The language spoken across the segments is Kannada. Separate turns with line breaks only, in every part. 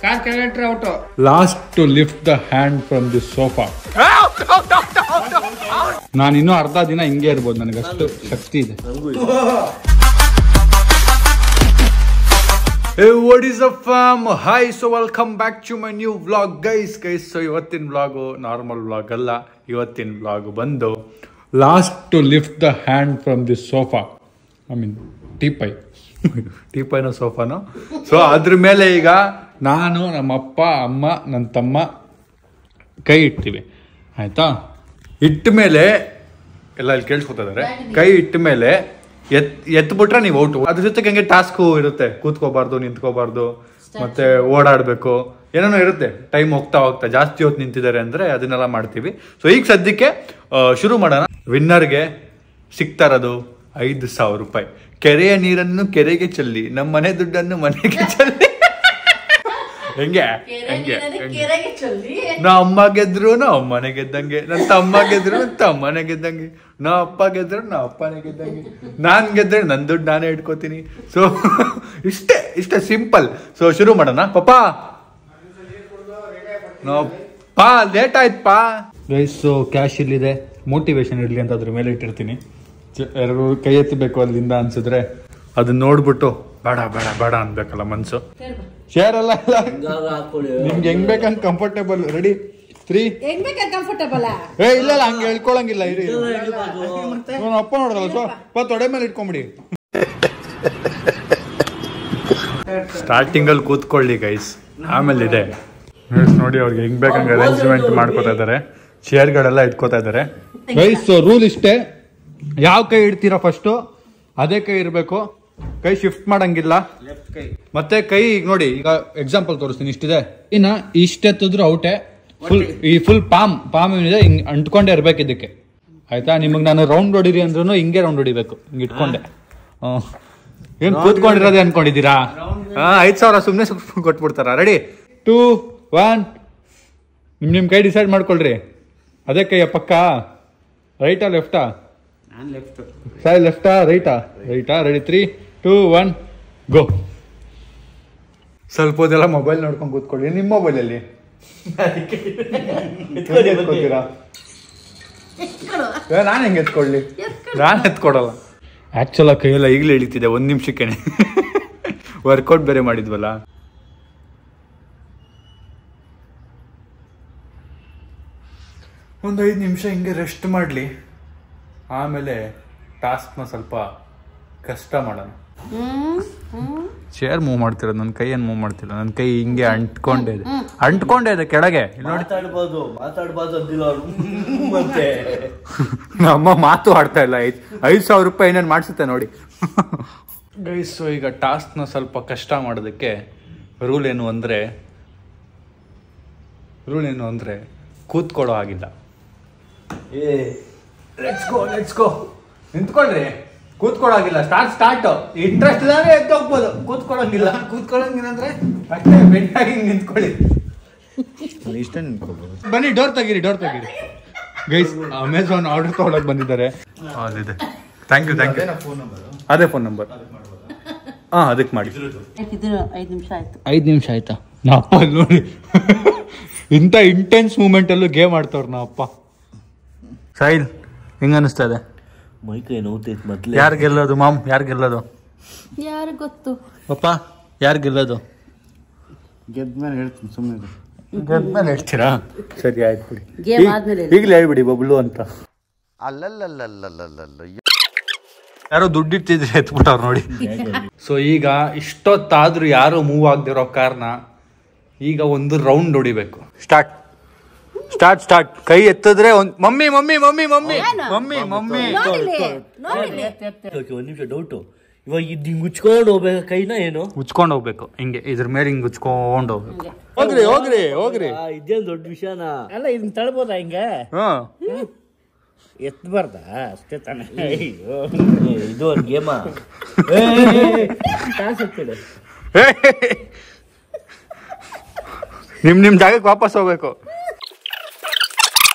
Car character out. Last to lift the hand from the sofa. ನಾನು ಇನ್ನೂ ಅರ್ಧ ದಿನ ಹಿಂಗೆ ಇರ್ಬೋದು, ನನಗೆ ಅಷ್ಟು ಶಕ್ತಿ ಇದೆ. Hey, what is up fam? Hi, so welcome back to my new vlog guys. So ಇವತ್ತಿನ vlog ನಾರ್ಮಲ್ vlog ಅಲ್ಲ, ಇವತ್ತಿನ vlog ಬಂದು last to lift the hand from the sofa. I mean ಟೀಪೈನ ಸೋಫಾನು. ಸೊ ಅದ್ರ ಮೇಲೆ ಈಗ ನಾನು, ನಮ್ಮ ಅಪ್ಪ, ಅಮ್ಮ, ನನ್ನ ತಮ್ಮ ಕೈ ಇಡ್ತೀವಿ, ಆಯ್ತಾ? ಇಟ್ಟ ಮೇಲೆ ಎಲ್ಲ ಇಲ್ಲಿ ಕೇಳಿಸ್ಕೊತಾ ಇದಾರೆ. ಕೈ ಇಟ್ಟ ಮೇಲೆ ಎತ್ಬಿಟ್ರೆ ನೀವು ಔಟು. ಅದ್ರ ಜೊತೆಗೆ ಹಂಗೆ ಟಾಸ್ಕು ಇರುತ್ತೆ, ಕೂತ್ಕೋಬಾರ್ದು, ನಿಂತ್ಕೋಬಾರ್ದು, ಮತ್ತೆ ಓಡಾಡಬೇಕು, ಏನೇನೋ ಇರುತ್ತೆ. ಟೈಮ್ ಹೋಗ್ತಾ ಹೋಗ್ತಾ ಜಾಸ್ತಿ ಹೊತ್ತು ನಿಂತಿದ್ದಾರೆ ಅಂದರೆ ಅದನ್ನೆಲ್ಲ ಮಾಡ್ತೀವಿ. ಸೊ ಈಗ ಸದ್ಯಕ್ಕೆ ಶುರು ಮಾಡೋಣ. ವಿನ್ನರ್ಗೆ ಸಿಗ್ತಾ ಇರೋದು 5,000 ರೂಪಾಯಿ. ಕೆರೆಯ ನೀರನ್ನು ಕೆರೆಗೆ ಚೆಲ್ಲಿ, ನಮ್ಮ ಮನೆ ದುಡ್ಡನ್ನು ಮನೆಗೆ ಚೆಲ್ಲಿ. ಹೆಂಗೆ ಹೆಂಗೆ ನಾ ಅಮ್ಮ ಗೆದ್ರು ನಾ ಅಮ್ಮನೆ ಗೆದ್ದಂಗೆ, ನನ್ನ ತಮ್ಮ ಗೆದ್ರು ನನ್ನ ತಮ್ಮನೆ ಗೆದ್ದಂಗೆ, ನಾ ಅಪ್ಪ ಗೆದ್ರು ನಾ ಅಪ್ಪನೇ ಗೆದ್ದಂಗೆ, ನಾನ್ ಗೆದ್ರೆ ನನ್ನ ದುಡ್ಡು ನಾನೇ ಇಟ್ಕೋತೀನಿ. ಸೊ ಇಷ್ಟೇ ಸಿಂಪಲ್. ಸೊ ಶುರು ಮಾಡೋಣ. ಪಪ್ಪಾ ಪಾ ಲೇಟ್ ಆಯ್ತಪ್ಪಾ. ಸೊ ಕ್ಯಾಶ್ ಇಲ್ಲಿದೆ, ಮೋಟಿವೇಶನ್ ಇರ್ಲಿ ಅಂತ ಅದ್ರ ಮೇಲೆ ಇಟ್ಟಿರ್ತೀನಿ. ಯಾರು ಕೈ ಎತ್ತಬೇಕು ಅಲ್ಲಿಂದ ಅನ್ಸಿದ್ರೆ ಅದನ್ನ ನೋಡ್ಬಿಟ್ಟು ಬೇಡ ಬೇಡ ಬೇಡ ಅನ್ಬೇಕಲ್ಲ ಮನ್ಸು. ಶೇರ್ ಅಲ್ಲ, ನಿಮ್ಗೆ ಹೆಂಗ್ ಬೇಕಂಗ್ ಕಂಫರ್ಟೇಬಲ್. ರೆಡಿ 3 ಇಲ್ಲ ಹಂಗೆ ಹೇಳ್ಕೊಳಂಗಿಲ್ಲ. ಇರಿ ಅಪ್ಪ ನೋಡಲ್ಲ, ಸ್ವಲ್ಪ ತೊಡೆ ಮೇಲೆ ಇಟ್ಕೊಂಬಿಡಿ. ಸ್ಟಾರ್ಟಿಂಗ್ ಅಲ್ಲಿ ಕೂತ್ಕೊಳ್ಳಿ ಗೈಸ್, ಆಮೇಲೆ ಇದೆ ನೋಡಿ. ಅವ್ರಿಗೆ ಹೆಂಗ್ ಬೇಕಂಗೆ ಅರೇಂಜ್ಮೆಂಟ್ ಮಾಡ್ಕೋತಾ ಇದಾರೆ, ಚೇರ್ಗಳೆಲ್ಲ ಇಟ್ಕೋತಾ ಇದಾರೆ ಗೈಸ್. ರೂಲ್ ಇಷ್ಟೇ, ಯಾವ ಕೈ ಇಡ್ತೀರಾ ಫಸ್ಟು ಅದೇ ಕೈ ಇರಬೇಕು. ಕೈ ಶಿಫ್ಟ್ ಮಾಡಂಗಿಲ್ಲ. ಮತ್ತೆ ಕೈ ಈಗ ನೋಡಿ, ಈಗ ಎಕ್ಸಾಂಪಲ್ ತೋರಿಸ್ತೀನಿ. ಇಷ್ಟಿದೆ, ಇನ್ನ ಇಷ್ಟೆತ್ತಿದ್ರು ಔಟೆ. ಫುಲ್ ಪಾಮ್ ಏನಿದೆ ಹಿಂಗ್ ಅಂಟ್ಕೊಂಡೇ ಇರ್ಬೇಕು ಇದಕ್ಕೆ, ಆಯ್ತಾ? ನಿಮಗ್ ನಾನು ರೌಂಡ್ ಹೊಡಿರಿ ಅಂದ್ರೂ ಹಿಂಗೆ ರೌಂಡ್ ಹೊಡಿಬೇಕು, ಹಿಂಗ್ ಇಟ್ಕೊಂಡೆ. ಏನ್ ಕೂತ್ಕೊಂಡಿರೋದೇ ಅನ್ಕೊಂಡಿದ್ದೀರಾ? 5,000 ಸುಮ್ನೆ ಕೊಟ್ಬಿಡ್ತಾರ. ರೆಡಿ 2 1 ನಿಮ್ ಕೈ ಡಿಸೈಡ್ ಮಾಡ್ಕೊಳ್ರಿ. ಅದೇ ಕೈಯ ಪಕ್ಕ, ರೈಟಾ ಲೆಫ್ಟಾ? ಸಾಯಿ ಲೆಫ್ಟಾ ರೈಟಾ? ರೈಟಾ. ರೆಡಿ 3 2 1 ಗೋ. ಸ್ವಲ್ಪ ಹೊದೆಲ್ಲ ಮೊಬೈಲ್ ನೋಡ್ಕೊಂಡು ಕೂತ್ಕೊಳ್ಳಿ. ನಿಮ್ಮ ಮೊಬೈಲಲ್ಲಿ ನಾನು ಹೆಂಗೆ ಎತ್ಕೊಳ್ಳಿ? ನಾನು ಎತ್ಕೊಡಲ್ಲ. ಆಕ್ಚುಲ್ ಕೈಯೆಲ್ಲ ಈಗಲೇ ಇಳಿತಿದೆ 1 ನಿಮಿಷಕ್ಕೆ. ವರ್ಕೌಟ್ ಬೇರೆ ಮಾಡಿದ್ವಲ್ಲ. ಒಂದು 5 ನಿಮಿಷ ಹಿಂಗೆ ರೆಸ್ಟ್ ಮಾಡಲಿ, ಆಮೇಲೆ ಟಾಸ್ಕ್ನ ಸ್ವಲ್ಪ ಕಷ್ಟ ಮಾಡೋಣ. ಚೇರ್ ಮೂವ್ ಮಾಡ್ತಿರೋದು, ನನ್ನ ಕೈ ಏನು ಮೂವ್ ಮಾಡ್ತಿಲ್ಲ. ನನ್ನ ಕೈ ಹಿಂಗೆ ಅಂಟ್ಕೊಂಡೇ ಇದೆ ಕೆಳಗೆ. ನಮ್ಮ ಮಾತು ಆಡ್ತಾ ಇಲ್ಲ. 5,000 ರೂಪಾಯಿ ಏನೇನು ಮಾಡಿಸುತ್ತೆ ನೋಡಿ ಗೈಸ್. ಸೊ ಈಗ ಟಾಸ್ಕ್ನ ಸ್ವಲ್ಪ ಕಷ್ಟ ಮಾಡೋದಕ್ಕೆ ರೂಲ್ ಏನು ಅಂದರೆ ಕೂತ್ಕೊಳ್ಳೋ ಆಗಿಲ್ಲ. ಲೆಟ್ಸ್ ಗೋ ನಿಂತ್ಕೊಳ್ರಿ. ಕೂತ್ಕೊಳ್ಳೋಗಿಲ್ಲ. ಸ್ಟಾರ್ಟ್. ಇಂಟ್ರೆಸ್ಟ್ ಇದ್ರೆ ಎದ್ದು ಹೋಗ್ಬೋದು. ಕೂತ್ಕೊಳ್ಳೋಂಗಿಲ್ಲ ಅಂದ್ರೆ ಅಷ್ಟೇ ಬೆಟ್ಟಾಗಿ ನಿಂತ್ಕೊಳ್ಳಿ. ಇಷ್ಟೇ ನಿಂತ್ಕೊಳ್ಬೋದು. ಬನ್ನಿ, ಡೋರ್ ತೆಗೀರಿ ಗೈಸ್. ಅಮೆಝಾನ್ ಆರ್ಡರ್ ತಗೊಳಕ್ ಬಂದಿದ್ದಾರೆ. ಅದಿದೆ. Thank you. ಅದೇ ಫೋನ್ ನಂಬರ್. ಅದಕ್ಕೆ ಮಾಡಿ. 5 ನಿಮಿಷ ಆಯ್ತಾ? ನಾ ಅಪ್ಪ ನೋಡಿ, ಇಂಥ ಇಂಟೆನ್ಸ್ ಮೂಮೆಂಟ್ ಅಲ್ಲೂ ಗೇಮ್ ಆಡ್ತವ್ರ ನಾ ಅಪ್ಪ. ಸಾಯಿಲ್ ಹೆಂಗ ಅನಿಸ್ತಾ ಇದೆ?
ಮೈಕೈ ನೋವ್ತೈತೆ ಮೊದಲೇ.
ಯಾರು ಗೆಲ್ಲೋದು ಮಾಮ್? ಯಾರು ಗೆಲ್ಲೋದು?
ಯಾರು ಗೊತ್ತು
ಪಪ್ಪ, ಯಾರು ಗೆಲ್ಲೋದು?
ಗೆದ್ಮೇಲೆ ಹೇಳ್ತೀನಿ, ಸುಮ್ಮನೆ
ಗೆದ್ಮೇಲೆ ಹೇಳ್ತೀರಾ? ಸರಿ ಆಯ್ತು ಬಿಡಿ. ಈಗಲೇ ಹೇಳ್ಬಿಡಿ ಬಬ್ಲು ಅಂತ. ಯಾರೋ ದುಡ್ಡಿಟ್ಟಿದ್ರೆ ಎತ್ಬಿಟ್ಟವ್ರು ನೋಡಿ. ಸೊ ಈಗ ಇಷ್ಟೊತ್ತಾದ್ರೂ ಯಾರು ಮೂವ್ ಆಗದಿರೋ ಕಾರಣ ಈಗ ಒಂದು ರೌಂಡ್ ಹೊಡಿಬೇಕು. ಸ್ಟಾರ್ಟ್. ಕೈ ಎತ್ತಿದ್ರೆ ಮಮ್ಮಿ.
ಒಂದ್ ನಿಮಿಷ ಡೌಟು. ಇವಾಗ ಇದು ಹಿಂಗ್ ಉಚ್ಕೊಂಡು ಹೋಗ್ಬೇಕು ಕೈನ? ಏನು
ಉಚ್ಕೊಂಡು ಹೋಗ್ಬೇಕು? ಹಿಂಗೆ ಇದ್ರ ಮೇಲೆ ಹಿಂಗ್ ಉಚ್ಕೊಂಡು ಹೋಗ್ಬೇಕು. ಹೋಗ್ರಿ.
ಇದೇನ್ ದೊಡ್ಡ ವಿಷಯನಾ? ಅಲ್ಲ, ಇದನ್ನ ತಳ್ಬೋದಾ ಹಿಂಗೆ? ಎತ್ತಬಾರ್ದ ಅಷ್ಟೇ ತಾನೆ. ಇದು ಒಂದು ಗೇಮಾ?
ನಿಮ್ ಜಾಗಕ್ಕೆ ವಾಪಸ್ ಹೋಗ್ಬೇಕು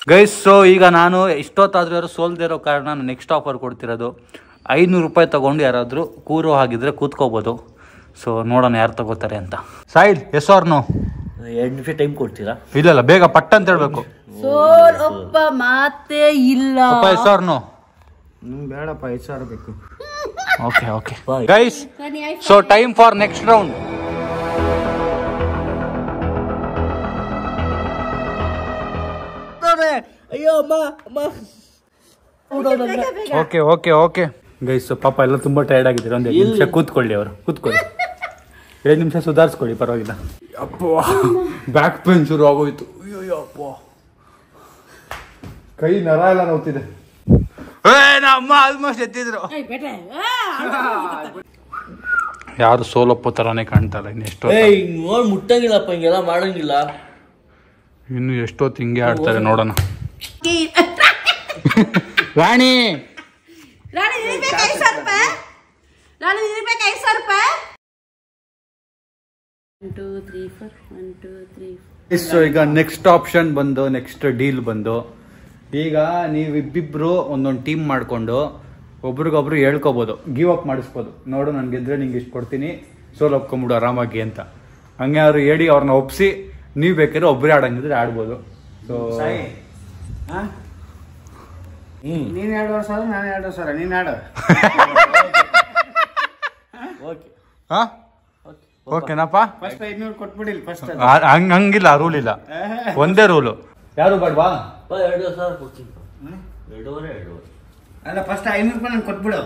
ಗೈಸ್. ಸೊ ಈಗ ನಾನು ಇಷ್ಟೊತ್ತಾದ್ರೂ ಯಾರು ಸೋಲ್ದೇ ಇರೋ ಕಾರಣ ನಾನು ನೆಕ್ಸ್ಟ್ ಆಫರ್ ಕೊಡ್ತಿರೋದು 500 ರೂಪಾಯಿ ತಗೊಂಡು ಯಾರಾದರೂ ಕೂರೋ ಹಾಗಿದ್ರೆ ಕೂತ್ಕೋಬೋದು. ಸೊ ನೋಡೋಣ ಯಾರು ತಗೋತಾರೆ ಅಂತ. Soil, S R no?
2 ನಿಮಿಷ ಟೈಮ್ ಕೊಡ್ತೀರಾ?
ಇಲ್ಲ ಬೇಗ ಪಟ್ಟ ಅಂತ ಹೇಳ್ಬೇಕು.
ಸೋಲ್ ಒಪ್ಪ ಮಾತೇ ಇಲ್ಲ.
ಹೆಸರ್ನು
ಬೇಡಪ್ಪ 5,000 ಬೇಕು.
Okay guys, so time for next round.
ಅಯ್ಯೋ ಅಮ್ಮ.
ಓಕೆ ಗೈಸ್, ಪಾಪ ಎಲ್ಲ ತುಂಬಾ ಟೈರ್ಡ್ ಆಗಿದ್ದಾರೆ. ಒಂದು 5 ನಿಮಿಷ ಕೂತ್ಕೊಳ್ಳಿ, ಅವರು ಕೂತ್ಕೊಳ್ಳಿ. 5 ನಿಮಿಷ ಸುಧಾರಿಸ್ಕೊಳ್ಳಿ, ಪರವಾಗಿಲ್ಲ. ಅಪ್ಪ ಬ್ಯಾಕ್ ಪೇನ್ ಶುರು ಆಗೋಯ್ತು. ಅಯ್ಯೋ ಅಪ್ಪ, ಕೈ ನರ ಎಲ್ಲ ನೋವ್ತಿದೆ. ನಮ್ಮ ಆಲ್ಮೋಸ್ಟ್ ಎತ್ತಿದ್ರು. ಯಾರು ಸೋಲಪ್ಪು ತರಾನೇ ಕಾಣ್ತಲ್ಲ. ಇನ್ನೆಷ್ಟೋ
ನೋಡ್ ಮುಟ್ಟಂಗಿಲ್ಲಪ್ಪ, ಹಿಂಗೆಲ್ಲ ಮಾಡಂಗಿಲ್ಲ.
ಇನ್ನು ಎಷ್ಟೊತ್ತು ಹಿಂಗೆ ಆಡ್ತಾರೆ ನೋಡೋಣ. ರಾಣಿ
5,000 ರೂಪಾಯಿ. 5,000 ರೂಪಾಯಿ. 1 2 3 4 1 2 3.
ಸೊ ಈಗ ನೆಕ್ಸ್ಟ್ ಆಪ್ಷನ್ ಬಂದು, ನೆಕ್ಸ್ಟ್ ಡೀಲ್ ಬಂದು, ಈಗ ನೀವಿಬ್ಬಿಬ್ರು ಒಂದೊಂದು ಟೀಮ್ ಮಾಡಿಕೊಂಡು ಒಬ್ರಿಗೊಬ್ರು ಹೇಳ್ಕೊಬೋದು, ಗಿವ್ ಅಪ್ ಮಾಡಿಸ್ಬೋದು. ನೋಡು, ನಾನು ಗೆದ್ರೆ ನಿಂಗೆ ಇಷ್ಟು ಕೊಡ್ತೀನಿ, ಸೋಲ್ ಒಪ್ಕೊಂಬಿಡು ಆರಾಮಾಗಿ ಅಂತ. ಹಂಗೆ ಅವ್ರು ಹೇಳಿ ಅವ್ರನ್ನ ಒಪ್ಸಿ, ನೀವು ಬೇಕಾದ್ರೆ ಒಬ್ಬರೇ ಆಡಂಗಿದ್ರೆ ಆಡ್ಬೋದು. ಸೊ
ನೀನ್ 2 ವರ್ಷ, ನಾನು 2 ವರ್ಷ, ನೀನ್ ಆಡು.
ಓಕೆನಪ್ಪ.
ಫಸ್ಟ್ 500 ಕೊಟ್ಬಿಡಿಲ್ಲ. ಫಸ್ಟ್
ಹಂಗಿಲ್ಲ, ರೂಲ್ ಇಲ್ಲ, ಒಂದೇ ರೂಲು. ಯಾರು ಬೇಡವಾ?
2,000 ಕೊಡ್ತೀನಿ. 2,500.
ಅಲ್ಲ, ಫಸ್ಟ್ 500 ರೂಪಾಯಿ ನಾನು ಕೊಟ್ಬಿಡು.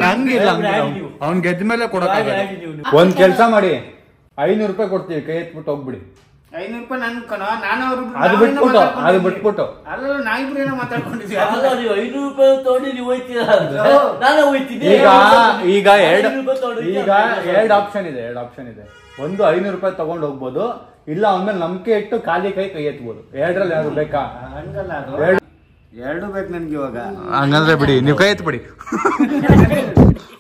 ಹಂಗಿಲ್ಲ, ಅವ್ನ್ ಗೆದ್ದ ಮೇಲೆ ಕೊಡೋಕ್ಕಾಗಲ್ಲ. ಒಂದ್ ಕೆಲಸ ಮಾಡಿ, 500 ರೂಪಾಯಿ ಕೊಡ್ತೀವಿ, ಕೈ ಎತ್ಬಿಟ್ಟು ಹೋಗ್ಬಿಡಿ.
500 ರೂಪಾಯಿ ನಾನು ಕಣ, ನಾನು
ಅದು ಬಿಟ್ಬಿಟ್ಟು
ಅಲ್ಲ, ನಾವಿಬ್ರು ಏನೋ ಮಾತಾಡ್ಕೊಂಡಿದ್ವಿ.
500 ರೂಪಾಯಿ ತಗೊಂಡು ನೀವು ಹೋಯ್ತೀರಾ? ನಾನು ಹೋಯ್ತೀನಿ.
ಈಗ ಎರಡು ಆಪ್ಷನ್ ಇದೆ. ಒಂದು 500 ರೂಪಾಯಿ ತಗೊಂಡು ಹೋಗ್ಬೋದು, ಇಲ್ಲ ಆಮೇಲೆ ನಂಬಿಕೆ ಇಟ್ಟು ಖಾಲಿ ಕೈ ಎತ್ಬೋದು. ಎರಡರಲ್ಲಿ ಯಾರು ಬೇಕಾ?
ಹಂಗಲ್ಲ, ಅದು ಎರಡು ಬೇಕು ನನ್ಗೆ ಇವಾಗ.
ಹಂಗಂದ್ರೆ ಬಿಡಿ, ನೀವು ಕೈ ಎತ್ ಬಿಡಿ.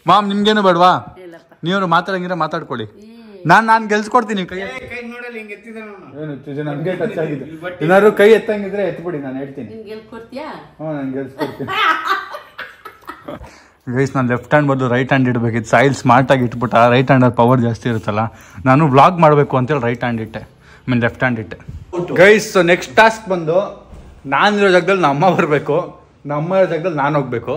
ಮಾಮ್, ನಿಮ್ಗೇನು ಬೇಡವಾ? ನೀವು ಮಾತಾಡಂಗಿರ ಮಾತಾಡ್ಕೊಳ್ಳಿ. ನಾನ್ ಗೆಲ್ಸ್ಕೊಡ್ತೀನಿ. ಕೈ
ನೋಡಲ್ಲ, ಹಿಂಗೆ ಎತ್ತಿದ
ನನ್ಗೆ ಟಚ್ ಆಗಿದೆ. ಏನಾದ್ರು ಕೈ ಎತ್ತಂಗಿದ್ರೆ ಎತ್ಬಿಡಿ, ನಾನು ಹೇಳ್ತೀನಿ. ನಾನು ಗೆಲ್ಸ್ಕೊಡ್ತೀನಿ. ಗೈಸ್, ನಾನು ಲೆಫ್ಟ್ ಹ್ಯಾಂಡ್ ಬದಲು ರೈಟ್ ಹ್ಯಾಂಡ್ ಇಡಬೇಕಿತ್ತು. ಸಾಯಿಲ್ ಸ್ಮಾರ್ಟ್ ಆಗಿ ಇಟ್ಬಿಟ್ಟ. ರೈಟ್ ಹ್ಯಾಂಡಲ್ಲಿ ಪವರ್ ಜಾಸ್ತಿ ಇರುತ್ತಲ್ಲ, ನಾನು ವ್ಲಾಗ್ ಮಾಡಬೇಕು ಅಂತೇಳಿ ರೈಟ್ ಹ್ಯಾಂಡ್ ಇಟ್ಟೆ, ಲೆಫ್ಟ್ ಹ್ಯಾಂಡ್ ಇಟ್ಟೆ. ಗೈಸ್, ನೆಕ್ಸ್ಟ್ ಟಾಸ್ಕ್ ಬಂದು, ನಾನಿರೋ ಜಾಗದಲ್ಲಿ ನಮ್ಮ ಅಮ್ಮ ಬರಬೇಕು, ನಮ್ಮ ಇರೋ ಜಾಗದಲ್ಲಿ ನಾನು ಹೋಗ್ಬೇಕು.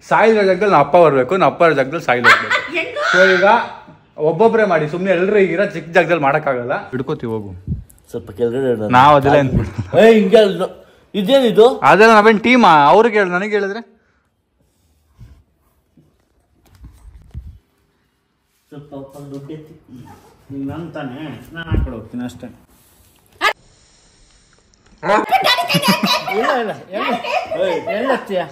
ಸಾಯಿಲ್ ಇರೋ ಜಾಗದಲ್ಲಿ ನಮ್ಮ ಅಪ್ಪ ಬರಬೇಕು, ನಮ್ಮ ಅಪ್ಪ ಇರೋ ಜಾಗದಲ್ಲಿ ಸಾಯಿಲ್ ಹೋಗ್ಬೇಕು. ಸೊ ಈಗ ಒಬ್ಬೊಬ್ಬರೇ ಮಾಡಿ, ಸುಮ್ಮನೆ ಎಲ್ಲರೂ ಈಗಿರೋ ಚಿಕ್ಕ ಜಾಗದಲ್ಲಿ ಮಾಡೋಕ್ಕಾಗಲ್ಲ. ಹಿಡ್ಕೋತೀವಿ, ಹೋಗು.
ಸ್ವಲ್ಪ ಕೆಳಗಡೆ
ನಾವು ಅದೆಲ್ಲ
ಹಿಂಗೆ ಇದೇನಿದು?
ಅದೆಲ್ಲ ನಾವೇನು ಟೀಮಾ? ಅವ್ರಿಗೆ ಹೇಳಿ, ನನಗೆ ಹೇಳಿದ್ರೆ
ಸ್ವಲ್ಪ ದುಡ್ಡು ಎತ್ತಿ.
ನಾನು ತಾನೆ, ನಾನು ಹಾಕೊಂಡು ಹೋಗ್ತೀನಿ ಅಷ್ಟೇ. ಇಲ್ಲ ಎಲ್ಲತ್ತೀಯ?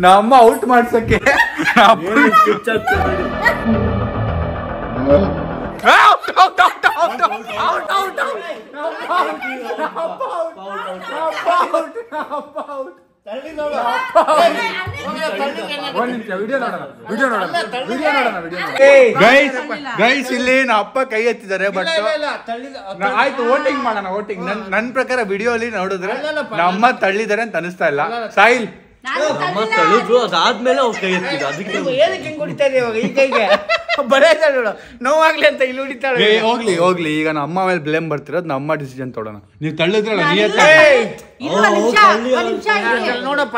ನಮ್ಮ ಔಟ್ ಮಾಡ್ಸಕ್ಕೆ ಗೈಸ್, ಇಲ್ಲಿ ನಮ್ಮ ಅಪ್ಪ ಕೈ ಎತ್ತಿದ್ದಾರೆ. ಬಟ್ ಆಯ್ತು, ವೋಟಿಂಗ್ ಮಾಡೋಣ. ವೋಟಿಂಗ್ ನನ್ ಪ್ರಕಾರ ವಿಡಿಯೋ ಅಲ್ಲಿ ನೋಡಿದ್ರೆ ನಮ್ಮ ತಳ್ಳಿದ್ದಾರೆ ಅಂತ ಅನಿಸ್ತಾ ಇಲ್ಲ. ಸಾಯಿಲ್
ನಮ್ಮ ತಳಿದ್ರು, ಅದಾದ್ಮೇಲೆ ಅವ್ರು ಕೈ ಎತ್ತಿದ್ರು. ಅದಕ್ಕೆ
ಏನಕ್ಕೆ ಹೆಂಗ್ ಹೊಡಿತಾ ಇದೆ ಇವಾಗ ಈ ಕೈಗೆ? ಬರೇ ನೋವಾಗ್ಲಿ ಅಂತ ಇಲ್ಲಿ ಹೊಡಿತಾಳೆ.
ಹೋಗ್ಲಿ ಈಗ ನಮ್ಮ ಮೇಲೆ ಬ್ಲೇಮ್ ಬರ್ತಿರೋದು, ನಮ್ಮ ಡಿಸಿಷನ್ ತೊಗೊಳೋಣ. ನೀವು ತಳ್ಳಿದ್ರಲ್ಲ,
ನೋಡಪ್ಪ,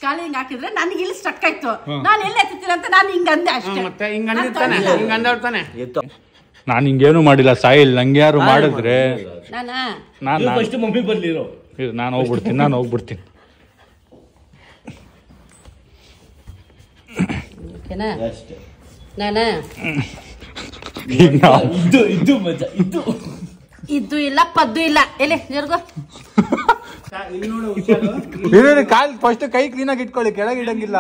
ಕಾಲಿಂಗ್ ಹಾಕಿದ್ರೆ ನನಗೆ ಇಲ್ಲಿ ಸ್ಟಕ್ ಆಯ್ತು. ನಾನು ಎಲ್ಲಿ ಎತ್ತೀರ ಅಂತ ನಾನು ಹಿಂಗ ಅಂದೆ ಅಷ್ಟೇ.
ಮತ್ತೆ ಹಿಂಗ ಅಂದಾಡ್ತಾನೆ.
ನಾನು ಹಿಂಗೇನು ಮಾಡಿಲ್ಲ ಸಾಯಿಲ್. ನಂಗೆ ಯಾರು ಮಾಡಿದ್ರೆ
ಫಸ್ಟ್ ಮಮ್ಮಿ ಬರ್ಲಿರೋ,
ನಾನು ಹೋಗ್ಬಿಡ್ತೀನಿ.
ಇದ್ದು ಇಲ್ಲ ಪದ್ದು ಇಲ್ಲ. ಎಲ್ಲಿ ಜರ್ಗೋ,
ಕಾಲ್ ಫಸ್ಟ್ ಕೈ ಕ್ಲೀನ್ ಆಗಿ ಇಟ್ಕೊಳ್ಳಿ, ಕೆಳಗೆ ಇಡಂಗಿಲ್ಲ.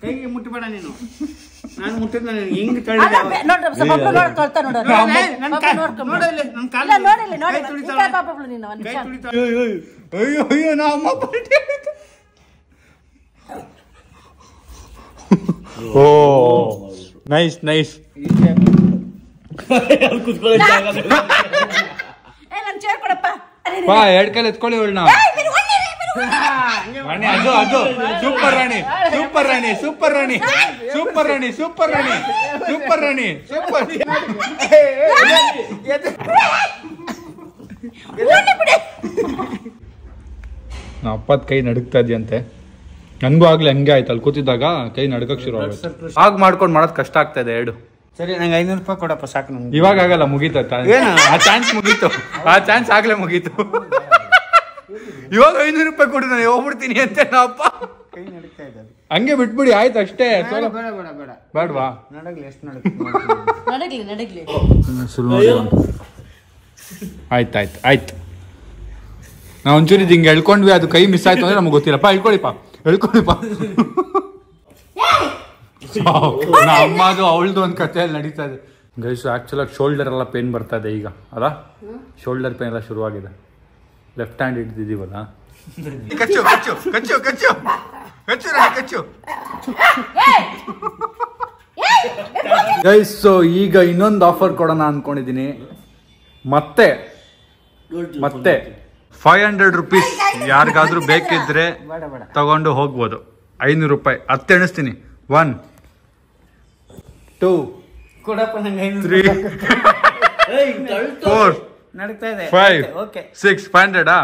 ಕೈಗೆ ಮುಟ್ಟಬೇಡ ನೀನು. ನಾನು ಮುಟ್ಟಿದ್ ಹಿಂಗ್
ಅಯ್ಯೋ ನಮ್ಮ ಓ ನೈಸ್.
ನನ್ ಚೇರ್ ಕೊಡಪ್ಪ.
ಬಾ 2 ಕೈಲಿ ಎತ್ಕೊಳ್ಳಿ ಅವಳನ್ನ. ರಾಣಿ ಅದು ಅದು ಸೂಪರ್ ರಾಣಿ ಸೂಪರ್ ರಾಣಿ ಸೂಪರ್ ರಾಣಿ ಸೂಪರ್ ರಾಣಿ ಸೂಪರ್ ರಾಣಿ ಸೂಪರ್ ರಾಣಿ ಸೂಪರ್. ನಾ ಅಪ್ಪದ ಕೈ ನಡುಗ್ತಾ ಇದೆಯಂತೆ. ನನ್ಗೂ ಆಗ್ಲಿ ಹಂಗೆ ಆಯ್ತು, ಅಲ್ಲಿ ಕೂತಿದ್ದಾಗ ಕೈ ನಡ್ಕಕ್ ಶುರು ಆಗುತ್ತೆ. ಆಗ ಮಾಡ್ಕೊಂಡು ಮಾಡೋದು ಕಷ್ಟ ಆಗ್ತಾ ಇದೆ. 2
ಸರಿ ನಂಗೆ 500 ರೂಪಾಯಿ ಕೊಡಪ್ಪ ಸಾಕು ನಮ್ಗೆ.
ಇವಾಗ ಆಗಲ್ಲ, ಮುಗೀತ ಆ ಚಾನ್ಸ್ ಮುಗೀತು. ಆ ಚಾನ್ಸ್ ಆಗ್ಲೇ ಮುಗೀತು. ಇವಾಗ 500 ರೂಪಾಯಿ ಕೊಡು, ನಾನು ಹೋಗ್ಬಿಡ್ತೀನಿ ಅಂತ ಅಪ್ಪ.
ಕೈ ನಡೀತಾ ಇದೆ.
ಹಂಗೆ ಬಿಟ್ಬಿಡಿ ಆಯ್ತು ಅಷ್ಟೇ.
ಬೇಡ ಬೇಡ ಬೇಡ ಬೇಡ
ಬೇಡವಾ?
ನಡಗ್ಲಿ ಎಷ್ಟು
ನಡಗ್ಲಿ.
ಆಯ್ತಾಯ್ತು ಆಯ್ತು. ನಾವು ಒಂಚೂರು ಹಿಂಗೆ ಎಳ್ಕೊಂಡ್ವಿ, ಅದು ಕೈ ಮಿಸ್ ಆಯ್ತು ಅಂದ್ರೆ ನಮ್ಗೆ ಗೊತ್ತಿಲ್ಲಪ್ಪ. ಎಳ್ಕೊಳಿಪ್ಪ ಎಳ್ಕೊಳಿಪ್ಪ. ಅಮ್ಮದು ಅವಳದು ಒಂದು ಕಥೆಯಲ್ಲಿ ನಡೀತಾ ಇದೆ ಗೈಸ್. ಆಕ್ಚುಲಾಗಿ ಶೋಲ್ಡರ್ ಎಲ್ಲ ಪೇನ್ ಬರ್ತಾ ಇದೆ ಈಗ, ಅಲ್ಲ? ಶೋಲ್ಡರ್ ಪೇನ್ ಎಲ್ಲ ಶುರುವಾಗಿದೆ. ಲೆಫ್ಟ್ ಹ್ಯಾಂಡ್ ಹಿಡಿದಿದ್ದೀವಲ್ಲ. ಕಚ್ಚು ಕಚ್ಚು ಕಚ್ಚು ಕಚ್ಚು ಕಚ್ಚು ಕಚ್ಚು ಗೈಸ್. ಸೊ ಈಗ ಇನ್ನೊಂದು ಆಫರ್ ಕೊಡೋಣ ಅನ್ಕೊಂಡಿದ್ದೀನಿ. ಮತ್ತೆ 500 ರೂಪೀಸ್ ಯಾರಿಗಾದ್ರೂ ಬೇಕಿದ್ರೆ ತಗೊಂಡು ಹೋಗ್ಬೋದು. 500 ರೂಪಾಯಿ ಹತ್ತು ಎಣಿಸ್ತೀನಿ. 1 2
ಕೊಡಪ್ಪ ನಂಗೆ
3 4
ನಡೀತಾ ಇದೆ.
5
ಓಕೆ
6 500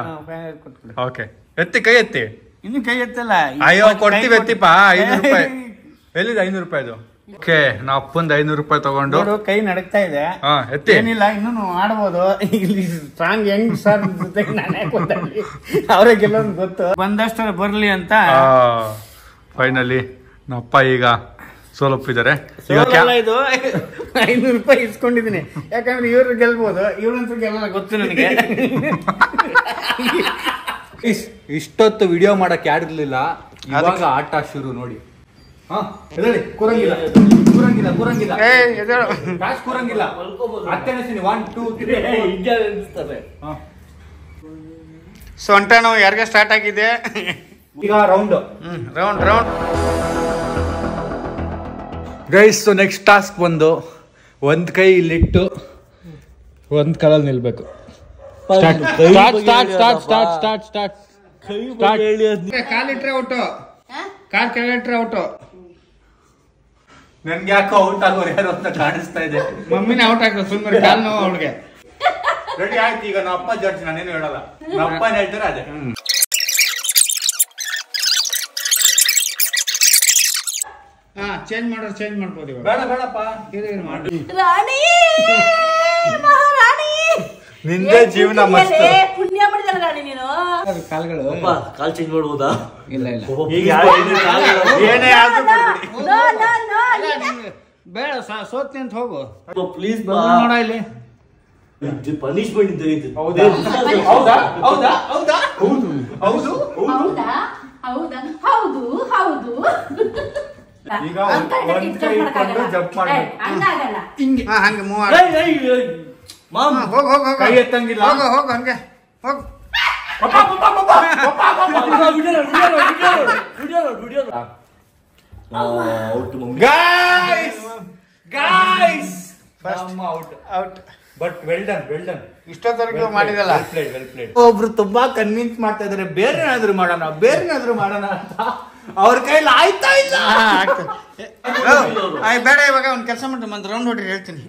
ಕೊಟ್ಬಿಡು.
ಓಕೆ ಎತ್ತಿ, ಕೈ ಎತ್ತಿ.
ಇನ್ನು ಕೈ ಎತ್ತಲ್ಲ.
ಅಯ್ಯೋ ಕೊಡ್ತೀವಿ ಎತ್ತಿಪ್ಪ. 500 ರೂಪಾಯಿ ಎಲ್ಲಿದೆ? 500 ರೂಪಾಯಿದು. ಓಕೆ ನಾ ಅಪ್ಪಂದು 500 ರೂಪಾಯಿ ತಗೊಂಡು.
ಕೈ ನಡಕ್ತಾ ಇದೆ.
ಎತ್ತಿ.
ಏನಿಲ್ಲ, ಇನ್ನೂ ಆಡ್ಬೋದು. ಇಲ್ಲಿ ಸ್ಟ್ರಾಂಗ್ ಹೆಂಗ್ ಸರ್ ಜೊತೆಗೆ ನಾನೇ ಗೊತ್ತಾಗ್ಲಿ, ಅವ್ರಿಗೆಲ್ಲ ಗೊತ್ತು. ಬಂದಷ್ಟು ಬರ್ಲಿ ಅಂತ.
ಫೈನಲಿ ನಮ್ಮಪ್ಪ ಈಗ ಸೋಲೊಪ್ಪಿದ್ದಾರೆ.
ಇದು 500 ರೂಪಾಯಿ ಇಸ್ಕೊಂಡಿದೀನಿ, ಯಾಕಂದ್ರೆ ಇವ್ರು ಗೆಲ್ಬೋದು, ಇವ್ರಂತೂ ಗೆಲ್ಲ ಗೊತ್ತು ನನಗೆ.
ಇಷ್ಟೊತ್ತು ವಿಡಿಯೋ ಮಾಡಕ್ ಯಾರಿರ್ಲಿಲ್ಲ, ಇವಾಗ ಆಟ ಶುರು ನೋಡಿ. ಕೂರಂಗಿಲ್ಲ ಕೂರಂಗಿಲ್ಲ ಕೂರಂಗಿಲ್ಲ ಕಾಸು ಕೂರಂಗಿಲ್ಲ. 1 2 3
ಸೊಂಟ ನೋವು ಯಾರಿಗೆ ಸ್ಟಾರ್ಟ್ ಆಗಿದೆ.
ಈಗ round
round round
guys. Next task ಬಂದು ಒಂದ್ ಕೈ ಇಲ್ಲಿಟ್ಟು ಒಂದ್ ಕಾಲಲ್ಲಿ ನಿಲ್ಬೇಕು.
ಕಾಲಿಟ್ರೆ ಔಟು, ಕಾಲ್ ಕೆಳಗಿಟ್ರೆ ಔಟು.
ನನ್ಗೆ ಯಾಕೋ ಔಟ್ ಆಗೋರು ಯಾರು ಅಂತ ಕಾಣಿಸ್ತಾ ಇದೆ.
ಮಮ್ಮಿನ ಔಟ್ ಆಗ್ತದೆ ಸುಮ್ಮನೆ, ಕಾಲ್ ನೋವು ಅವ್ಳಿಗೆ.
ರೆಡಿ ಆಯ್ತು. ಈಗ ನಮ್ಮ ಅಪ್ಪ ಜಡ್ಜ್, ನಾನೇನು ಹೇಳಲ್ಲ. ನಮ್ಮ ಅಪ್ಪ ಹೇಳ್ತಾರೆ ಅದೇ.
ಚೇಂಜ್ ಮಾಡೋರು ಚೇಂಜ್ ಮಾಡ್ಬೋದು ಇವಾಗ.
ಬೇಡ ಬೇಡಪ್ಪ,
ರಾಣಿ ಮಹಾರಾಣಿ
ನಿಂದೇ ಜೀವನ ಮಸ್ತ್.
ಪುಣ್ಯ ಮಾಡಿದಲ್ಲ ರಾಣಿ ನೀನು.
ಕಾಲ್ಗಳು
ಕಾಲ್ ಚೇಂಜ್ ಮಾಡ್ಬೋದಾ?
ಇಲ್ಲ ಇಲ್ಲ,
ಈಗ ಏನೇ ಆದ್ರೂ
ಬೇಡ, ಸೋತ್ನಿ ಅಂತ ಹೋಗು
ಪ್ಲೀಸ್.
ನೋಡ ಇಲ್ಲಿ
ಪನಿಷ್ಮೆಂಟ್ ಇದೆ.
ಹೌದಾ ಹೌದಾ ಹೌದಾ ಹೌದಾ ಹೌದು ಹೌದು
ಹೌದಾ ಹೌದಾ ಹೌದು ಹೌದು.
ಈಗ ಒಂದ್ ಕೈ ಇಟ್ಕೊಂಡು ಜಂಪ್ ಮಾಡ್ಬೇಕು.
ಹಂಗಾಗಲ್ಲ.
ಹಿಂಗೆ ಹಂಗೆ ಮೂವ್
ಮಾಮ್
ಹೋಗ್ ಹೋಗ್ ಹೋಗ್,
ಕೈ ಎತ್ತಂಗಿಲ್ಲ.
ಹೋಗು ಹೋಗು ಹಂಗೆ ಹೋಗು.
Guys guys
out out.
But well done well done.
ಇಷ್ಟೊತ್ತವರೆಗೂ ಮಾಡಿದಲ್ಲ.
ಒಬ್ರು ತುಂಬಾ ಕನ್ವಿನ್ಸ್ ಮಾಡ್ತಾ ಇದಾರೆ, ಬೇರೆನಾದ್ರೂ ಮಾಡೋಣ ಬೇರೆನಾದ್ರೂ ಮಾಡೋಣ ಅಂತ. ಅವ್ರ ಕೈಲಿ ಆಯ್ತಾ ಇಲ್ಲ.
ಬೇಡ, ಇವಾಗ ಒಂದು ಕೆಲಸ ಮಾಡ್ತೀನಿ, ಒಂದು ರೌಂಡ್ ಹೊಡಿ ಹೇಳ್ತೀನಿ.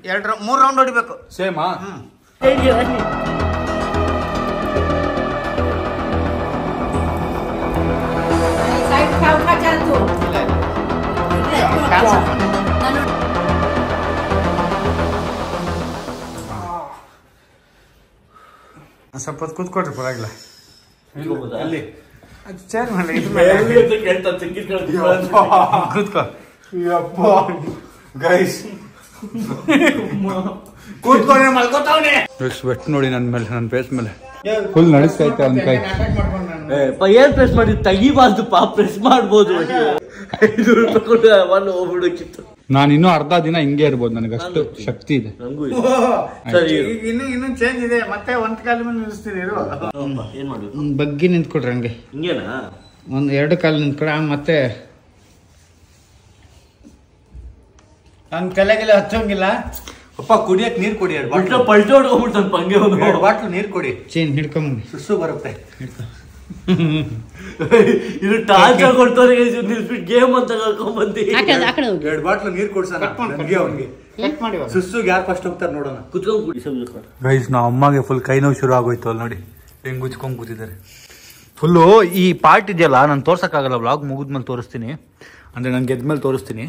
3 ರೌಂಡ್ ಹೊಡಿಬೇಕು.
ಸೇಮಾ?
ಸ್ವಲ್ಪ ಹೊತ್ತು ಕೂತ್ಕೊಟ್ರಿ ಪರವಾಗಿಲ್ಲ.
ಅಲ್ಲಿ
ಚೇರ್ ಮೇಲೆ
ಕೂತ್ಕೋ. ಗೈಸ್ ಕೂತ್ಕೊಂಡ್ರೆ ಮಲ್ಕೋತಾವನೆ. ಸ್ವೆಟ್ ನೋಡಿ ನನ್ನ ಮೇಲೆ, ನನ್ನ ಫೇಸ್ ಮೇಲೆ ಫುಲ್ ನಡಿಸ್ತೈತೆ ಒಂದ್ ಕೈ.
ಏನ್ ಪ್ರೆಸ್ ಮಾಡಿ ತೆಗಿಬಾರ್ದು ಪಾ, ಪ್ರೆಸ್ ಮಾಡ್ಬೋದು. 500 ರೂಪಾಯಿ ಕೊಟ್ಟು ಒಂದು ಹೋಗ್ಬಿಡೋಕಿತ್ತು.
ನಾನು ಇನ್ನೂ ಅರ್ಧ ದಿನ ಹಿಂಗೆ ಇರ್ಬೋದು, ನನಗೆ ಅಷ್ಟು ಶಕ್ತಿ ಇದೆ.
ನಂಗೂ ಸರಿ.
ಇನ್ನೂ ಚೇಂಜ್ ಇದೆ. ಮತ್ತೆ ಒಂದ್ ಕಾಲ ಮೇಲೆ ನಿಲ್ಲಿಸ್ತೀನಿ.
ಏನ್ ಮಾಡು,
ಬಗ್ಗಿ ನಿಂತ್ಕೊಡ್ರಿ ಹಂಗೆ.
ಹಿಂಗೇನಾ?
ಒಂದು 2 ಕಾಲು ನಿಂತ್ಕೊಡ. ಮತ್ತೆ ಹಂಗ್ ತಲೆಗೆಲ್ಲ ಹಚ್ಚೋಂಗಿಲ್ಲ.
ಅಪ್ಪ ಕುಡಿಯಕ್ ನೀರ್ ಕೊಡಿ
ಪಲ್ಟಿ ಹೊಡ್ಕೊಂಡ್ಬಿಡ್ತಾನೆ ಪಂಗೆ ಅವನು.
2 ಬಾಟ್ಲು ನೀರ್ ಕೊಡಿ.
ಚೇನ್ ಹಿಡ್ಕೊಂಬಂದು
ಸುಸ್ಸು ಬರುತ್ತೆ.
ಇದು ಟಾರ್ಚರ್ ಕೊಡ್ತಾರೆ ಗೇಮ್ ಅಂತ ಕರ್ಕೊಂಡ್ಬಂದಿ.
2 ಬಾಟ್ಲು ನೀರ್ ಕೊಡ್ಸೋಣ ನನಗೆ ಅವ್ನಿಗೆ.
ಕಟ್ ಮಾಡಿ
ಸುಸ್ಸುಗೆ ಯಾರು ಫಸ್ಟ್ ಹೋಗ್ತಾರೆ ನೋಡೋಣ.
ಕುತ್ಕೊಂಡು ಕುಡಿ.
ಗೈಸ್ ನಾ ಅಮ್ಮಗೆ ಫುಲ್ ಕೈ ನೋವು ಶುರು ಆಗೋಯ್ತು ಅಲ್ಲಿ ನೋಡಿ ಹೆಂಗ್ ಗುಚ್ಕೊಂಡ್ ಕೂತಿದ್ದಾರೆ ಫುಲ್ಲು. ಈ ಪಾರ್ಟ್ ಇದೆಯಲ್ಲ ನಾನು ತೋರ್ಸಕ್ಕಾಗಲ್ಲ, ವ್ಲಾಗ್ ಮುಗಿದ್ಮೇಲೆ ತೋರಿಸ್ತೀನಿ, ಅಂದ್ರೆ ನಾನು ಗೆದ್ಮೇಲೆ ತೋರಿಸ್ತೀನಿ.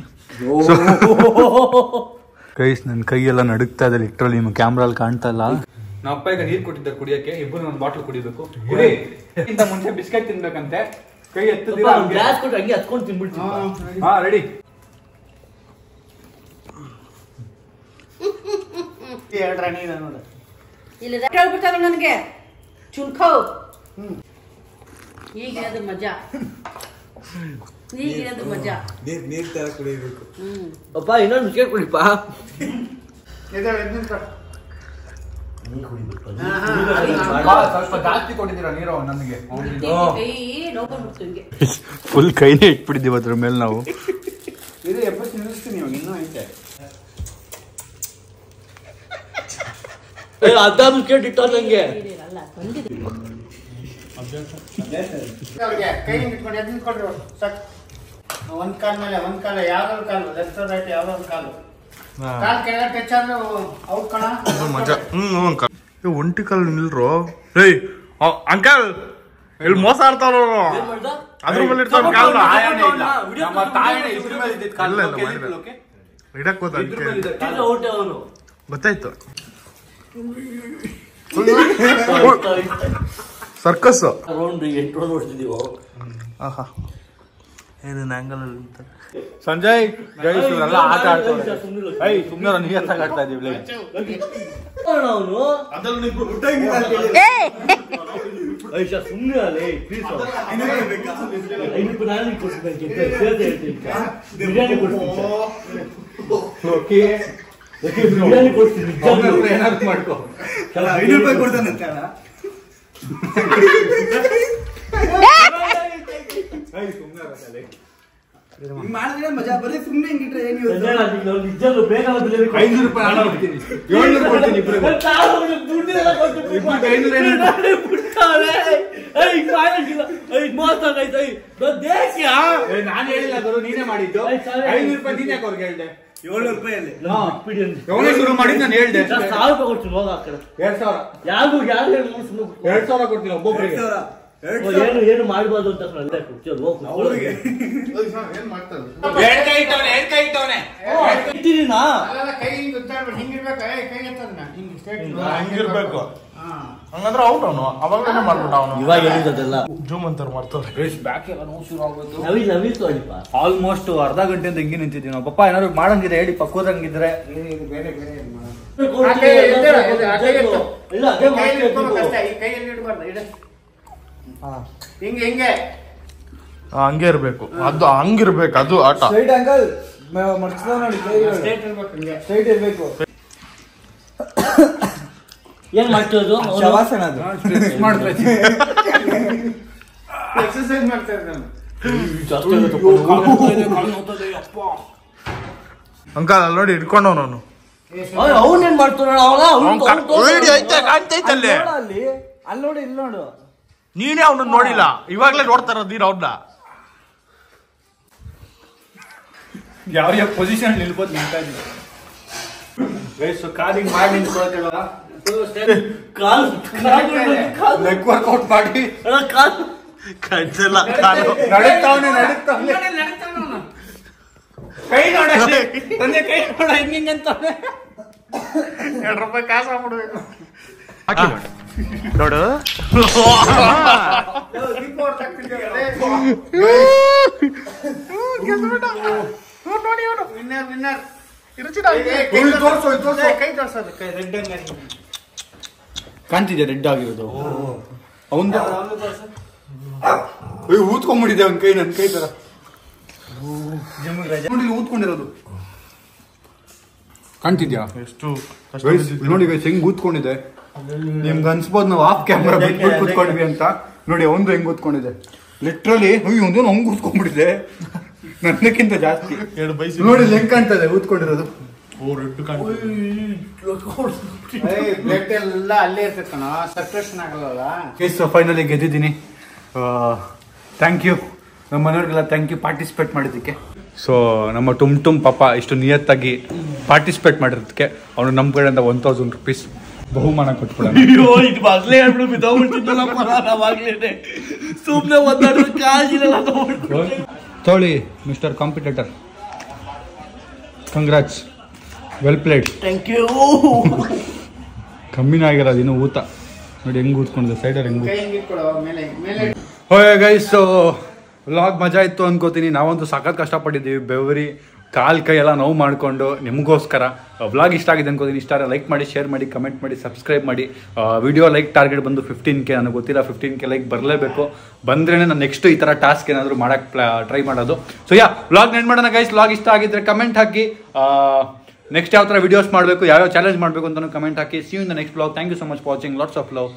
ಗೈಸ್ ನನ್ನ ಕೈಯೆಲ್ಲ ನಡುಗ್ತಾ ಇದೆ ಲಿಟ್ರಲಿ, ನಿಮ್ಮ ಕ್ಯಾಮ್ರಲ್ಲಿ ಕಾಣ್ತಾ ಇಲ್ಲ. ನಮ್ಮ ಅಪ್ಪ ಈಗ ನೀರು ಕೊಟ್ಟಿದ್ದಾರೆ ಕುಡಿಯಕ್ಕೆ, ಇಬ್ಬರು ಒಂದು ಬಾಟ್ಲು ಕುಡಿಬೇಕು. ಕುಡಿ ಇಂತ ಮುಂಚೆ ಬಿಸ್ಕೆಟ್ ತಿನ್ಬೇಕಂತೆ. ಕೈ ಎತ್ತಿದ್ದೀರಾ
ಗ್ಲಾಸ್ ಕೊಟ್ಟು ಹಂಗೆ ಹತ್ಕೊಂಡು ತಿನ್ಬಿಡ್ತೀನಿ.
ಹಾ ರೆಡಿ.
ಹೇಳ್ರ ನೀನು ನೋಡ
ಇಲ್ಲ ಹೇಳ್ಬಿಡ್ತಾರೆ ನನಗೆ ಚುನ್ಕೋ. ಈಗಿರೋದು ಮಜಾ, ಈಗಿರೋದು ಮಜಾ.
ನೀರ್ ತರ ಕುಡಿಬೇಕು.
ಅಪ್ಪ ಇನ್ನೊಂದು ಬಿಸ್ಕೆಟ್ ಕುಡಿಪ್ಪ.
ಸ್ವಲ್ಪ ಜಾಸ್ತಿ ಕೊಟ್ಟಿದ್ದೀರಾ ನೀರು ನನಗೆ.
ಫುಲ್
ಕೈನೇ ಇಟ್ಬಿಟ್ಟಿದ್ದೀವಿ ಅದ್ರ ಮೇಲೆ ನಾವು.
ಇದು ಎಪ್ಪತ್ತು ನಿಲ್ಲಿಸ್ತೀನಿ ಇವಾಗ ಇನ್ನೂ ಐತೆ.
ಅರ್ಧ ಬಿಸ್ಕೆಟ್ ಇಟ್ಟ ನಂಗೆ.
ಕೈ ಇಟ್ಕೊಂಡು ಎದ್ದು ನಿಂತ್ಕೊಂಡ್ರು ಸಾಕು. ಒಂದ್ ಕಾಲ್ ಮೇಲೆ ಒಂದ್ ಕಾಲ, ಯಾವ್ದಾದ್ರು ಕಾಲು ಲೆಫ್ಟ್ ರೈಟ್ ಯಾವ್ದಾದ್ರು ಕಾಲು. ಕಾಲ್ ಕೆಳಗೆ ಟಚ್ ಆದ್ರೆ ಔಟ್ ಕಣ.
ಒಂಟಿ ಕಾಲ್ ನಿಲ್ರು. ಏಯ್ ಅಂಕಲ್ ಇಲ್ಲಿ ಮೋಸ ಆಡ್ತಾರ ಅದ್ರ ಮೇಲೆ ಇಡ್ತಾರ ಕಾಲ್. ಇಡಕ್ ಗೊತ್ತಾಯ್ತು. ಸರ್ಕಸ್
ರೌಂಡ್ 8 ರೌಂಡ್ ಹೊಡ್ತಿದೀವೋ.
ಏನೇನು ಆಂಗಲ್ ಸಂಜಯ್ ಗೈಸ್ ಇವರೆಲ್ಲ ಆಟ ಆಡ್ತಾರೆ. ಸುಮ್ಮನೆ ನಿಯತ್ತಾಗಿ ಆಡ್ತಾ ಇದೀವಿ.
ಅವನು ಸುಮ್ಮನೆ ಅಲ್ಲೇ ಪ್ಲೀಸ್ ಬಿರಿಯಾನಿ ಕೊಡ್ತೀನಿ.
ಏನಾದ್ರು ಮಾಡ್ಕೋ.
5 ರೂಪಾಯಿ ಕೊಡ್ತಾನಂತೆ ಅಣ್ಣ. ಮಾಡಿದ್ರೆ ಮಜಾ, ಬರೀ ಸುಮ್ಮನೆ ಹಿಂಗಿಟ್ರೆ ಏನು
ನಿಜಲ್ಲೂ ಬೇಗ
5 ರೂಪಾಯಿ ಹಣ ಕೊಡ್ತೀನಿ, 700 ಕೊಡ್ತೀನಿ ಇಬ್ಬರಿಗೂ. ನಾನು ಹೇಳಿಲ್ಲ ಗುರು, ನೀನೇ ಮಾಡಿದ್ದು. 500 ರೂಪಾಯಿ ನೀನ್ ಯಾಕೆ ಅವ್ರಿಗೆ ಹೇಳ್ದೆ?
700 ರೂಪಾಯಲ್ಲಿ
ಅವನೇ ಶುರು ಮಾಡಿ ನಾನು ಹೇಳ್ದೆ.
1000 ರೂಪಾಯಿ ಕೊಡ್ತೀನಿ ಹೋಗ ಆ ಕಡೆ.
2000
ಯಾರು
2000 ಕೊಡ್ತೀನಿ ಒಬ್ಬೊಬ್ಬರಿಗೆ.
ಏನು ಮಾಡ್ಬೋದು ಅಂತ
ಕೈ ಹಿಂಗ್ ಹಿಂಗಿರ್ಬೇಕು. ಕೈ ಎತ್ತದ
ಹಂಗಿರ್ಬೇಕು, ಹಂಗಂದ್ರೆ ಔಟ್ ಅವನು. ಅವಾಗಲೇ ಮಾಡ್ಬಿಟ್ಟ ಅವನು.
ಇವಾಗ ಹೇಳಿದ್ದೆಲ್ಲ
ಜೂಮ್ ಅಂತ ಮಾಡ್ತಾರೆ. ಬ್ಯಾಕ್ ಎಲ್ಲ ನೋವು ಶುರು ಆಗೋದು.
ನವೀತು ಅಲ್ಲಿಪ್ಪ.
ಆಲ್ಮೋಸ್ಟ್ ಅರ್ಧ ಗಂಟೆಯಿಂದ ಹಿಂಗೆ ನಿಂತಿದ್ದೀವಿ ನಾವು. ಪಪ್ಪ ಏನಾದ್ರು ಮಾಡಂಗಿದೆ ಹೇಳಿ, ಪಕ್ಕೋದಂಗಿದ್ರೆ.
ಬೇರೆ
ಇಲ್ಲ ಅದೇ
ಕೈಯಲ್ಲಿ ಇಡಬಾರ್ದು. ಇಡ ಹಿಂಗೆ ಹಿಂಗೆ
ಹಂಗೆ ಇರ್ಬೇಕು, ಅದು ಹಂಗಿರ್ಬೇಕು, ಅದು ಆಟ.
ಸ್ಟ್ರೈಟ್ ಅಂಕಲ್ ಮಡ್ಸ್ತಾವ ನೋಡಿ.
ಸ್ಟ್ರೈಟ್ ಇರ್ಬೇಕು, ಹಿಂಗೆ
ಸ್ಟ್ರೈಟ್ ಇರ್ಬೇಕು.
ಏನ್ ಮಾಡ್ತಿರೋದು?
ಶವಾಸನ ಅದು.
ಎಕ್ಸರ್ಸೈಸ್ ಮಾಡ್ತಾ ಇದ್ದೆ ನಾನು.
ಅಂಕಲ್ ಅಲ್ಲಿ ನೋಡಿ ಇಟ್ಕೊಂಡವನು.
ಅವನೇನ್ ಮಾಡ್ತಾನ?
ಕಾಣ್ತೈತಲ್ಲೇ
ಅಲ್ಲಿ ನೋಡಿ, ಇಲ್ಲಿ ನೋಡು.
ನೀನೇ ಅವನನ್ನ ನೋಡಿಲ್ಲ, ಇವಾಗ್ಲೇ ನೋಡ್ತಾ ಇರೋದು ನೀನು ಅವ್ನ. ಯಾವ ಪೊಸಿಷನ್ ನಿಲ್ಬೋದು ನಿಂತ ಕಾಲಿಂಗ್ ಮಾಡಿ ನಿಂತ್ಕೊಳ್ತೇವಲ್ಲ, ಲೆಗ್ ವರ್ಕೌಟ್ ಮಾಡಿ
ಕಾಣಿಸಲ್ಲ.
ನಡೀತಾವನೆ
ಕೈ ನೋಡ, ತಂದೆ ಕೈ ನೋಡ ಹಿಂಗಂತಾನೆ.
2 ರೂಪಾಯಿ ಕಾಸು ಆಗ್ಬಿಡ್ಬೇಕು. ನೋಡು ಕಾಣ್ತಿದ್ಯಾ ರೆಡ್ ಆಗಿರೋದು? ಅವನ್ ಊದ್ಕೊಂಡ್ಬಿಟ್ಟಿದೆ ಅವನ್ ಕೈ, ನನ್ ಕೈ ತರ ಊದ್ಕೊಂಡಿರೋದು ಕಾಣ್ತಿದ್ಯಾ? ಎಷ್ಟು ನೋಡಿ ಹೆಂಗ್ ಊದ್ಕೊಂಡಿದೆ. ನಿಮ್ಗೆ ಅನ್ಸ್ಬೋದು ನಾವು ಆಫ್ ಕ್ಯಾಮ್ರಾ ಬಿಟ್ಬಿಟ್ಟು ಕೂತ್ಕೊಂಡ್ವಿ ಅಂತ. ನೋಡಿ ಒಂದು ಹೆಂಗ್ ಕೂತ್ಕೊಂಡಿದೆ ಲಿಟ್ರಲಿ. ಒಂದು ಹಂಗ್ ಕೂತ್ಕೊಂಡ್ಬಿಟ್ಟಿದೆ, ನನ್ನಕ್ಕಿಂತ ಜಾಸ್ತಿ. ನೋಡಿ ಹೆಂಗ್ ಕಾಣ್ತದೆ ಊದ್ಕೊಂಡಿರೋದು.
ಬ್ಲಡ್ ಎಲ್ಲ ಅಲ್ಲೇ ಇರ್ತದೆ ಕಣ, ಸರ್ಕ್ಯುಲೇಷನ್ ಆಗಲ್ಲ.
ಫೈನಲಿ ಗೆದ್ದಿದ್ದೀನಿ. ಥ್ಯಾಂಕ್ ಯು ನಮ್ಮ ಮನೆಯವ್ರಿಗೆಲ್ಲ, ಥ್ಯಾಂಕ್ ಯು ಪಾರ್ಟಿಸಿಪೇಟ್ ಮಾಡಿದ್ದಕ್ಕೆ. ಸೊ ನಮ್ಮ ಟುಮ್ ಪಾಪ ಇಷ್ಟು ನಿಯತ್ತಾಗಿ ಪಾರ್ಟಿಸಿಪೇಟ್ ಮಾಡಿರೋದಕ್ಕೆ ಅವನು ನಮ್ಮ ಕಡೆಯಿಂದ 1000 ರೂಪೀಸ್ ಬಹುಮಾನ ಕೊಟ್ಬಿಡೋಣ.
ಅಯ್ಯೋ ಇದು ಮಗ್ಲೇ ಹೇಳ್ಬಿಡು ಬಿದ್ದೋಗ್ಬಿಡ್ತಿದ್ದಲ್ಲಪ್ಪ ನಾವಾಗ್ಲೇನೆ ಸುಮ್ಮನೆ ಒಂದಾದ್ರೂ ಕಾಜಿಲ್ಲ
ತೋಳಿ mister competitor, congrats, well played.
Thank you.
ಕಮ್ಮಿನ ಆಗಿರೋದು ಇನ್ನು ಊತ ನೋಡಿ ಹೆಂಗ್ ಊದ್ಕೊಂಡಿದೆ ಸೈಡಲ್ಲಿ ಹೆಂಗ್.
ಕೈ ಹಿಂಗೆ ಕೊಡು, ಮೇಲೆ ಮೇಲೆ.
ಹೋಯ್ ಗೈಸ್, ವ್ಲಾಗ್ ಮಜಾ ಇತ್ತು ಅನ್ಕೋತೀನಿ. ನಾವಂತೂ ಸಖತ್ ಕಷ್ಟಪಟ್ಟಿದ್ದೀವಿ, ಬೆವರಿ ಕಾಲ್ ಕೈ ಎಲ್ಲ ನೋವು ಮಾಡಿಕೊಂಡು ನಿಮಗೋಸ್ಕರ. ವ್ಲಾಗ್ ಇಷ್ಟ ಆಗಿದೆ ಅನ್ಕೋತೀನಿ. ಇಷ್ಟ ಲೈಕ್ ಮಾಡಿ, ಶೇರ್ ಮಾಡಿ, ಕಮೆಂಟ್ ಮಾಡಿ, ಸಬ್ಸ್ಕ್ರೈಬ್ ಮಾಡಿ. ವಿಡಿಯೋ ಲೈಕ್ ಟಾರ್ಗೆಟ್ ಬಂದು 15K. ನನಗೆ ಗೊತ್ತಿಲ್ಲ 15K ಲೈಕ್ ಬರಲೇಬೇಕು. ಬಂದ್ರೇ ನಾನು ನೆಕ್ಸ್ಟ್ ಈ ಥರ ಟಾಸ್ಕ್ ಏನಾದರೂ ಮಾಡೋಕ್ಕೆ ಟ್ರೈ ಮಾಡೋದು. ಸೊ ವ್ಲಾಗ್ ಎಂಡ್ ಮಾಡೋಣ ಗೈಸ್. ವ್ಲಾಗ್ ಇಷ್ಟ ಆಗಿದ್ರೆ ಕಮೆಂಟ್ ಹಾಕಿ. ನೆಕ್ಸ್ಟ್ ಯಾವ ಥರ ವಿಡಿಯೋಸ್ ಮಾಡಬೇಕು, ಯಾವ್ಯಾವ ಚಾಲೆಂಜ್ ಮಾಡಬೇಕು ಅಂತ ಕಮೆಂಟ್ ಹಾಕಿ. See you in the next vlog. Thank you so much for watching. Lots of love.